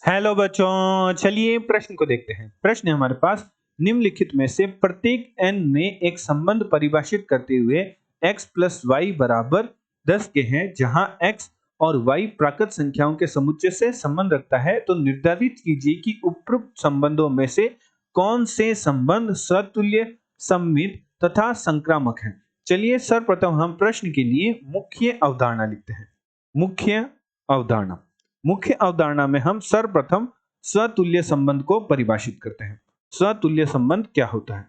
Hello बच्चों, चलिए प्रश्न को देखते हैं। प्रश्न है हमारे पास, निम्नलिखित में से प्रत्येक n में एक संबंध परिभाषित करते हुए x प्लस वाई बराबर 10 के हैं, जहां x और y प्राकृत संख्याओं के समुच्चय से संबंध रखता है, तो निर्धारित कीजिए कि उपरोक्त संबंधों में से कौन से संबंध सतुल्य, सममित तथा संक्रामक हैं। चलिए सर्वप्रथम हम प्रश्न के लिए मुख्य अवधारणा लिखते हैं। मुख्य अवधारणा में हम सर्वप्रथम स्वतुल्य संबंध को परिभाषित करते हैं। स्वतुल्य संबंध क्या होता है?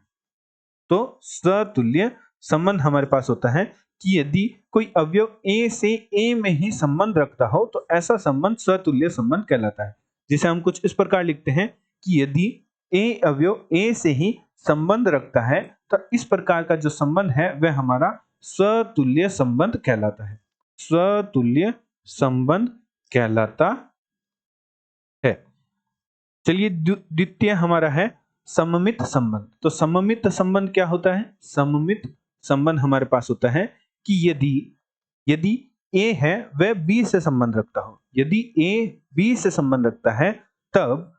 तो स्वतुल्य संबंध हमारे पास होता है कि यदि कोई अवयव A से A में ही संबंध रखता हो तो ऐसा संबंध स्वतुल्य संबंध कहलाता है। जिसे हम कुछ इस प्रकार लिखते हैं कि यदि A अवयव A से ही संबंध रखता है तो इस प्रकार का जो संबंध है वह हमारा स्वतुल्य संबंध कहलाता है। स्वतुल्य संबंध कहलाता है। चलिए द्वितीय हमारा है सममित संबंध। तो सममित संबंध क्या होता है? सममित संबंध हमारे पास होता है कि यदि A है वह B से संबंध रखता हो। यदि A B से संबंध रखता है तब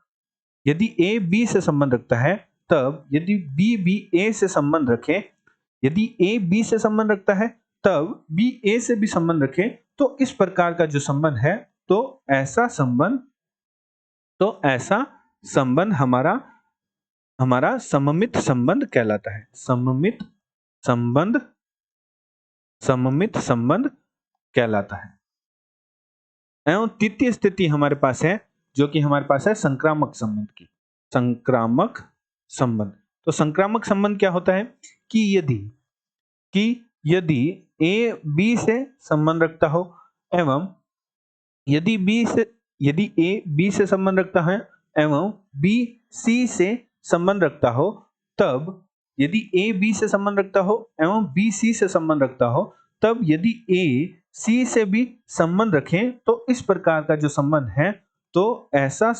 यदि A B से संबंध रखता है तब यदि B भी A से संबंध रखे, यदि A B से संबंध रखता है तब B A से भी संबंध रखे, तो इस प्रकार का जो संबंध है तो ऐसा संबंध हमारा सममित संबंध कहलाता है। सममित संबंध कहलाता है। एवं तृतीय स्थिति हमारे पास है जो कि हमारे पास है संक्रामक संबंध की। संक्रामक संबंध। तो संक्रामक संबंध क्या होता है कि यदि A B से संबंध रखता हो एवं यदि A B से संबंध रखता है एवं B C से संबंध रखता हो, तब यदि A B से संबंध रखता हो एवं B C से संबंध रखता हो, तब यदि A C से भी संबंध रखें तो इस प्रकार का जो संबंध है तो ऐसा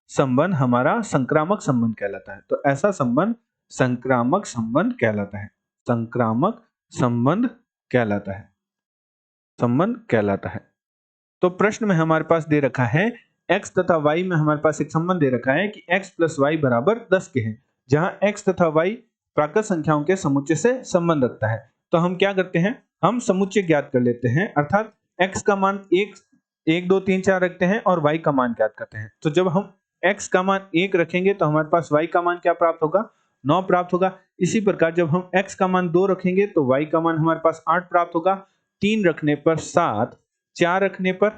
संबंध हमारा संक्रामक संबंध कहलाता है। तो ऐसा संबंध संक्रामक संबंध कहलाता है। संक्रामक संबंध कहलाता है। तो प्रश्न में हमारे पास दे रखा है x तथा y में हमारे पास एक संबंध दे रखा है कि x प्लस वाई बराबर 10 के हैं, जहां x तथा y प्राकृत संख्याओं के समुच्चय से संबंध रखता है। तो हम क्या करते हैं, हम समुच्चय ज्ञात कर लेते हैं, अर्थात x का मान 1 2 3 4 रखते हैं और y का मान ज्ञात करते हैं। तो जब हम x का मान 1 रखेंगे तो हमारे पास y का मान क्या प्राप्त होगा? 9 प्राप्त होगा। इसी प्रकार जब हम x का मान 2 रखेंगे तो y का मान हमारे पास 8 प्राप्त होगा। 3 रखने पर 7, 4 रखने पर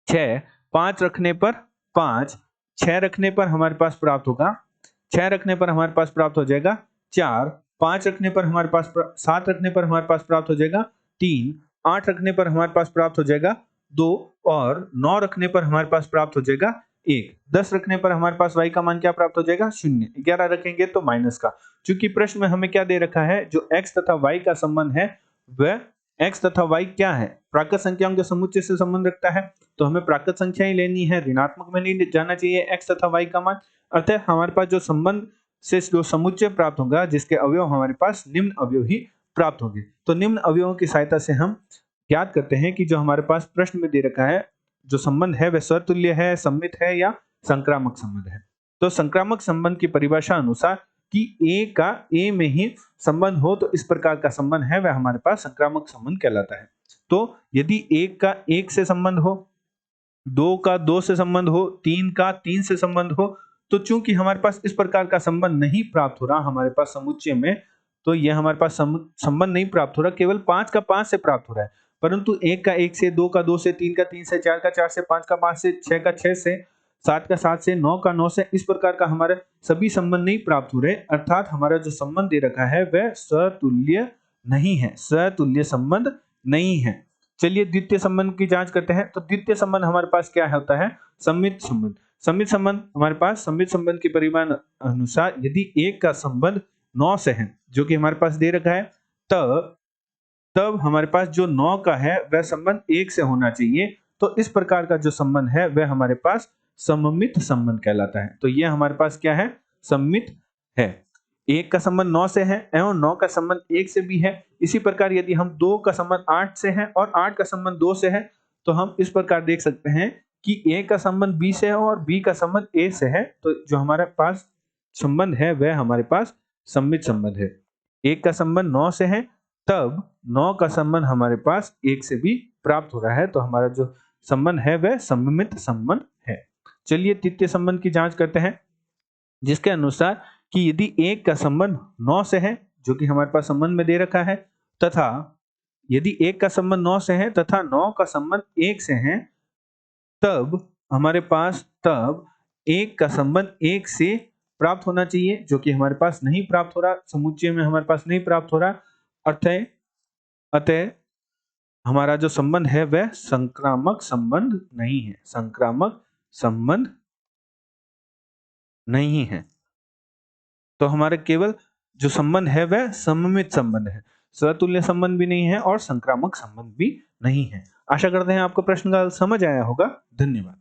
6, 5 रखने पर 5, 6 रखने पर हमारे पास प्राप्त होगा 6 रखने पर हमारे पास प्राप्त हो जाएगा 4, 5 रखने पर हमारे पास 7 रखने पर हमारे पास प्राप्त हो जाएगा 3, 8 रखने पर हमारे पास प्राप्त हो जाएगा 2 और 9 रखने पर हमारे पास प्राप्त हो जाएगा 1। 10 रखने पर हमारे पास y का मान क्या प्राप्त हो जाएगा? 0। 11 रखेंगे तो माइनस का। चूंकि प्रश्न में हमें क्या दे रखा है, जो x तथा y का संबंध है वह x तथा y क्या है? प्राकृत संख्याओं के समुच्चय से संबंध रखता है, तो हमें प्राकृत संख्या ही लेनी है, ऋणात्मक में नहीं जाना चाहिए x तथा y का मान। अतः हमारे पास जो संबंध से जो समुच्चय प्राप्त होगा जिसके अवयव हमारे पास निम्न अवयव ही प्राप्त होंगे। तो निम्न अवयवों की सहायता से हम ज्ञात करते हैं कि जो हमारे पास प्रश्न में दे रखा है जो संबंध है वह स्वतुल्य है, सममित है या संक्रामक संबंध है। तो संक्रामक संबंध की परिभाषा अनुसार कि A का A में ही संबंध हो तो इस प्रकार का संबंध है वह हमारे पास संक्रामक संबंध कहलाता है। तो यदि 1 का 1 से संबंध हो, 2 का 2 से संबंध हो, 3 का 3 से संबंध हो, तो चूंकि हमारे पास इस प्रकार का संबंध नहीं प्राप्त हो रहा हमारे पास समुच्चय में, तो यह हमारे पास संबंध नहीं प्राप्त हो रहा, केवल 5 का 5 से प्राप्त हो रहा है। परंतु 1 का 1 से, 2 का 2 से, 3 का 3 से, 4 का 4 से, 5 का 5 से, 6 का 6 से, 7 का 7 से, 9 का 9 से, इस प्रकार का हमारे सभी संबंध नहीं प्राप्त हो रहे, अर्थात हमारा जो संबंध दे रखा है वह स्वतुल्य नहीं है, स्वतुल्य संबंध नहीं है। चलिए द्वितीय संबंध की जांच करते हैं। तो द्वितीय संबंध हमारे पास क्या होता है? सममित संबंध। सममित संबंध हमारे पास सममित संबंध की परिभाषा अनुसार यदि 1 का संबंध 9 से है, जो कि हमारे पास दे रखा है, तब हमारे पास जो 9 का है वह संबंध 1 से होना चाहिए। तो इस प्रकार का जो संबंध है वह हमारे पास सममित संबंध कहलाता है। तो यह हमारे पास क्या है? सममित है। 1 का संबंध 9 से है एवं 9 का संबंध 1 से भी है। इसी प्रकार यदि हम 2 का संबंध 8 से है और 8 का संबंध 2 से है, तो हम इस प्रकार देख सकते हैं कि ए का संबंध बी से है और बी का संबंध ए से है, तो जो हमारे पास संबंध है वह हमारे पास सममित संबंध है। एक का संबंध 9 से है, तब 9 का संबंध हमारे पास 1 से भी प्राप्त हो रहा है, तो हमारा जो संबंध है वह सममित संबंध है। चलिए तृतीय संबंध की जांच करते हैं, जिसके अनुसार कि यदि 1 का संबंध 9 से है, जो कि हमारे पास संबंध में दे रखा है, तथा यदि 1 का संबंध 9 से है तथा 9 का संबंध 1 से है, तब हमारे पास 1 का संबंध 1 से प्राप्त होना चाहिए, जो कि हमारे पास नहीं प्राप्त हो रहा, समुच्चय में हमारे पास नहीं प्राप्त हो रहा। अतः हमारा जो संबंध है वह संक्रामक संबंध नहीं है, संक्रामक संबंध नहीं है। तो हमारे केवल जो संबंध है वह सममित संबंध है, स्वतुल्य संबंध भी नहीं है और संक्रामक संबंध भी नहीं है। आशा करते हैं आपको प्रश्न का समझ आया होगा। धन्यवाद।